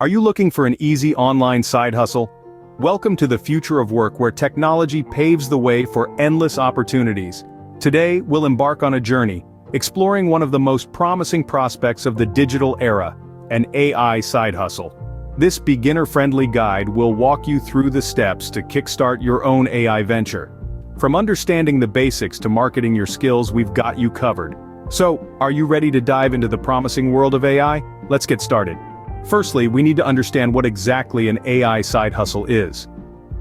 Are you looking for an easy online side hustle? Welcome to the future of work where technology paves the way for endless opportunities. Today, we'll embark on a journey, exploring one of the most promising prospects of the digital era, an AI side hustle. This beginner-friendly guide will walk you through the steps to kickstart your own AI venture. From understanding the basics to marketing your skills, we've got you covered. So, are you ready to dive into the promising world of AI? Let's get started. Firstly, we need to understand what exactly an AI side hustle is.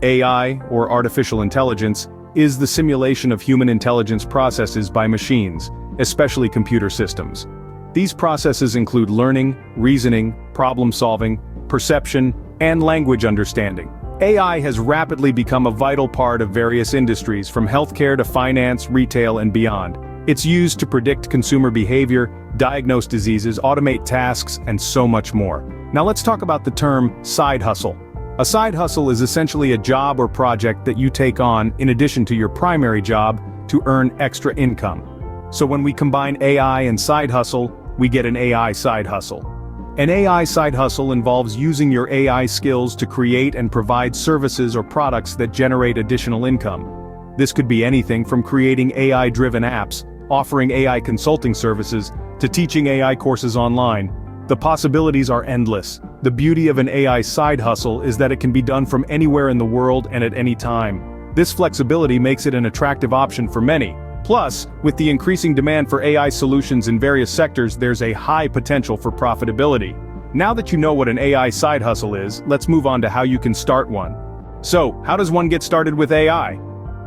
AI, or artificial intelligence, is the simulation of human intelligence processes by machines, especially computer systems. These processes include learning, reasoning, problem-solving, perception, and language understanding. AI has rapidly become a vital part of various industries from healthcare to finance, retail, and beyond. It's used to predict consumer behavior, diagnose diseases, automate tasks, and so much more. Now let's talk about the term side hustle. A side hustle is essentially a job or project that you take on in addition to your primary job to earn extra income. So when we combine AI and side hustle, we get an AI side hustle. An AI side hustle involves using your AI skills to create and provide services or products that generate additional income. This could be anything from creating AI-driven apps, offering AI consulting services, to teaching AI courses online. The possibilities are endless. The beauty of an AI side hustle is that it can be done from anywhere in the world and at any time. This flexibility makes it an attractive option for many. Plus, with the increasing demand for AI solutions in various sectors, there's a high potential for profitability. Now that you know what an AI side hustle is, let's move on to how you can start one. So, how does one get started with AI?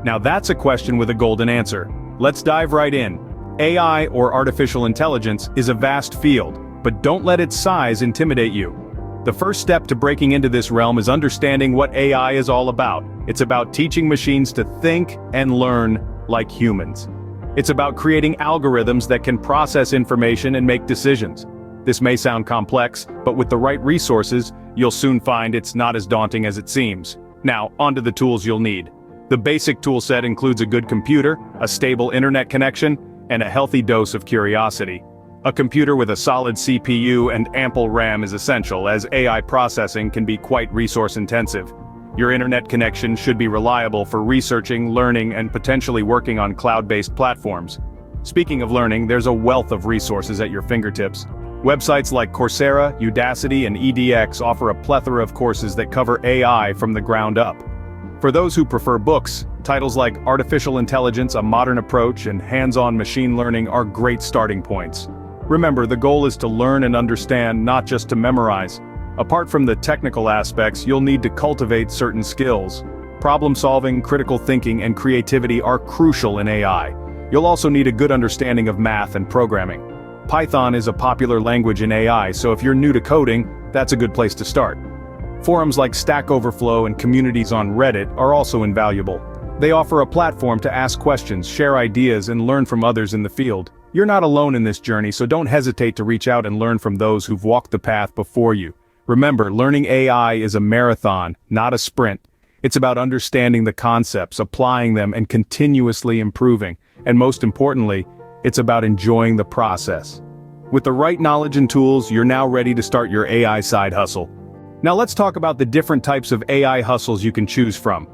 Now that's a question with a golden answer. Let's dive right in. AI, or artificial intelligence, is a vast field, but don't let its size intimidate you. The first step to breaking into this realm is understanding what AI is all about. It's about teaching machines to think and learn like humans. It's about creating algorithms that can process information and make decisions. This may sound complex, but with the right resources, you'll soon find it's not as daunting as it seems. Now, onto the tools you'll need. The basic toolset includes a good computer, a stable internet connection, and a healthy dose of curiosity. A computer with a solid CPU and ample RAM is essential, as AI processing can be quite resource-intensive. Your internet connection should be reliable for researching, learning, and potentially working on cloud-based platforms. Speaking of learning, there's a wealth of resources at your fingertips. Websites like Coursera, Udacity, and edX offer a plethora of courses that cover AI from the ground up. For those who prefer books, titles like Artificial Intelligence: A Modern Approach and Hands-on Machine Learning are great starting points. Remember, the goal is to learn and understand, not just to memorize. Apart from the technical aspects, you'll need to cultivate certain skills. Problem-solving, critical thinking, and creativity are crucial in AI. You'll also need a good understanding of math and programming. Python is a popular language in AI, so if you're new to coding, that's a good place to start. Forums like Stack Overflow and communities on Reddit are also invaluable. They offer a platform to ask questions, share ideas, and learn from others in the field. You're not alone in this journey, so don't hesitate to reach out and learn from those who've walked the path before you. Remember, learning AI is a marathon, not a sprint. It's about understanding the concepts, applying them, and continuously improving. And most importantly, it's about enjoying the process. With the right knowledge and tools, you're now ready to start your AI side hustle. Now let's talk about the different types of AI hustles you can choose from.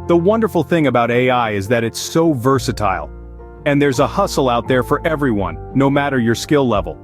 The wonderful thing about AI is that it's so versatile. And there's a hustle out there for everyone, no matter your skill level.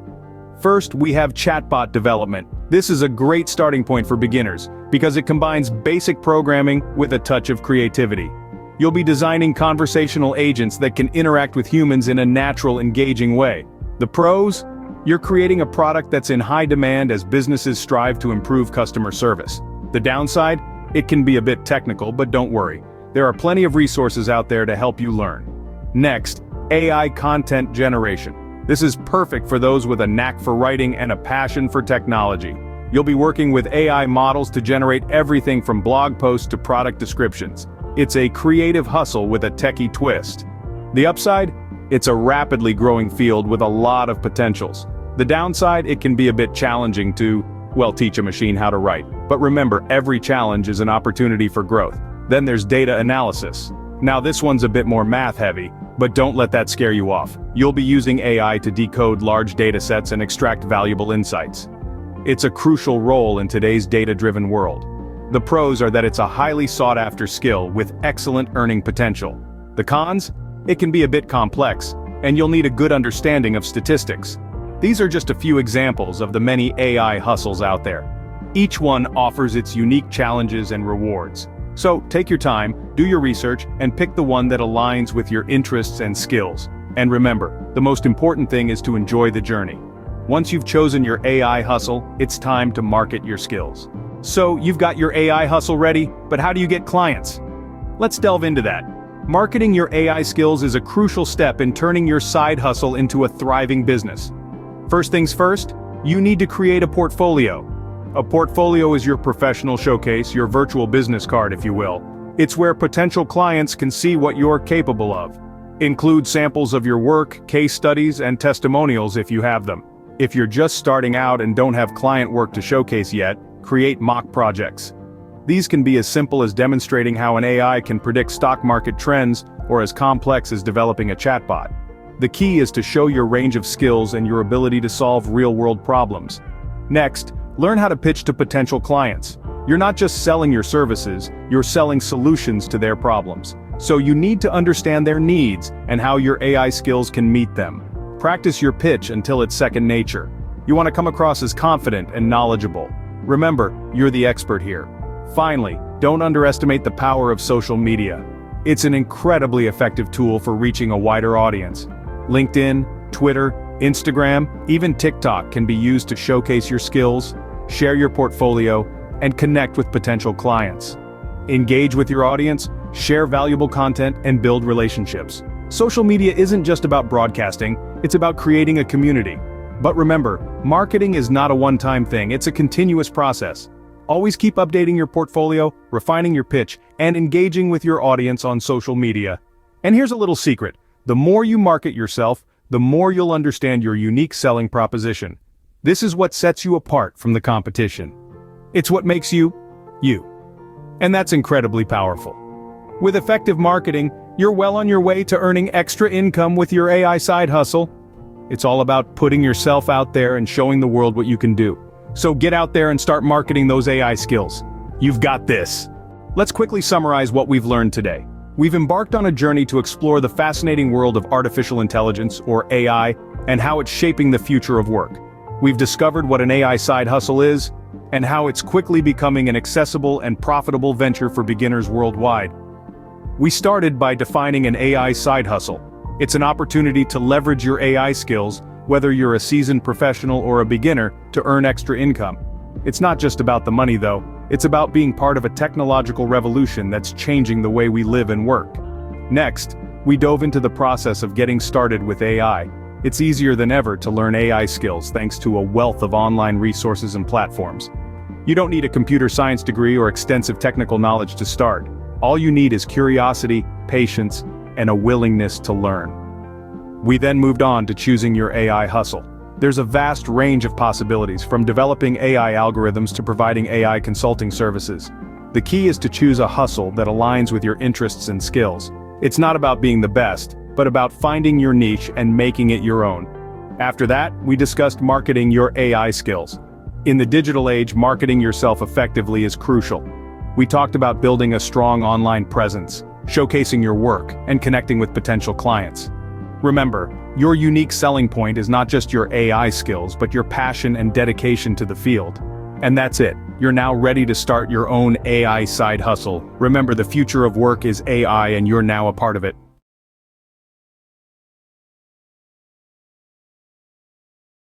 First, we have chatbot development. This is a great starting point for beginners, because it combines basic programming with a touch of creativity. You'll be designing conversational agents that can interact with humans in a natural, engaging way. The pros? You're creating a product that's in high demand as businesses strive to improve customer service. The downside? It can be a bit technical, but don't worry. There are plenty of resources out there to help you learn. Next, AI content generation. This is perfect for those with a knack for writing and a passion for technology. You'll be working with AI models to generate everything from blog posts to product descriptions. It's a creative hustle with a techie twist. The upside? It's a rapidly growing field with a lot of potentials. The downside? It can be a bit challenging to, well, teach a machine how to write. But remember, every challenge is an opportunity for growth. Then there's data analysis. Now this one's a bit more math-heavy, but don't let that scare you off. You'll be using AI to decode large data sets and extract valuable insights. It's a crucial role in today's data-driven world. The pros are that it's a highly sought-after skill with excellent earning potential. The cons? It can be a bit complex, and you'll need a good understanding of statistics. These are just a few examples of the many AI hustles out there. Each one offers its unique challenges and rewards. So, take your time, do your research, and pick the one that aligns with your interests and skills. And remember, the most important thing is to enjoy the journey. Once you've chosen your AI hustle, it's time to market your skills. So, you've got your AI hustle ready, but how do you get clients? Let's delve into that. Marketing your AI skills is a crucial step in turning your side hustle into a thriving business. First things first, you need to create a portfolio. A portfolio is your professional showcase, your virtual business card, if you will. It's where potential clients can see what you're capable of. Include samples of your work, case studies, and testimonials if you have them. If you're just starting out and don't have client work to showcase yet, create mock projects. These can be as simple as demonstrating how an AI can predict stock market trends, or as complex as developing a chatbot. The key is to show your range of skills and your ability to solve real-world problems. Next, learn how to pitch to potential clients. You're not just selling your services, you're selling solutions to their problems. So you need to understand their needs and how your AI skills can meet them. Practice your pitch until it's second nature. You want to come across as confident and knowledgeable. Remember, you're the expert here. Finally, don't underestimate the power of social media. It's an incredibly effective tool for reaching a wider audience. LinkedIn, Twitter, Instagram, even TikTok can be used to showcase your skills, share your portfolio, and connect with potential clients. Engage with your audience, share valuable content, and build relationships. Social media isn't just about broadcasting, it's about creating a community. But remember, marketing is not a one-time thing, it's a continuous process. Always keep updating your portfolio, refining your pitch, and engaging with your audience on social media. And here's a little secret. The more you market yourself, the more you'll understand your unique selling proposition. This is what sets you apart from the competition. It's what makes you, you. And that's incredibly powerful. With effective marketing, you're well on your way to earning extra income with your AI side hustle. It's all about putting yourself out there and showing the world what you can do. So get out there and start marketing those AI skills. You've got this. Let's quickly summarize what we've learned today. We've embarked on a journey to explore the fascinating world of artificial intelligence, or AI, and how it's shaping the future of work. We've discovered what an AI side hustle is, and how it's quickly becoming an accessible and profitable venture for beginners worldwide. We started by defining an AI side hustle. It's an opportunity to leverage your AI skills, whether you're a seasoned professional or a beginner, to earn extra income. It's not just about the money though, it's about being part of a technological revolution that's changing the way we live and work. Next, we dove into the process of getting started with AI. It's easier than ever to learn AI skills thanks to a wealth of online resources and platforms. You don't need a computer science degree or extensive technical knowledge to start. All you need is curiosity, patience, and a willingness to learn. We then moved on to choosing your AI hustle. There's a vast range of possibilities, from developing AI algorithms to providing AI consulting services. The key is to choose a hustle that aligns with your interests and skills. It's not about being the best, but about finding your niche and making it your own. After that, we discussed marketing your AI skills. In the digital age, marketing yourself effectively is crucial. We talked about building a strong online presence, showcasing your work, and connecting with potential clients. Remember, your unique selling point is not just your AI skills, but your passion and dedication to the field. And that's it. You're now ready to start your own AI side hustle. Remember, the future of work is AI, and you're now a part of it.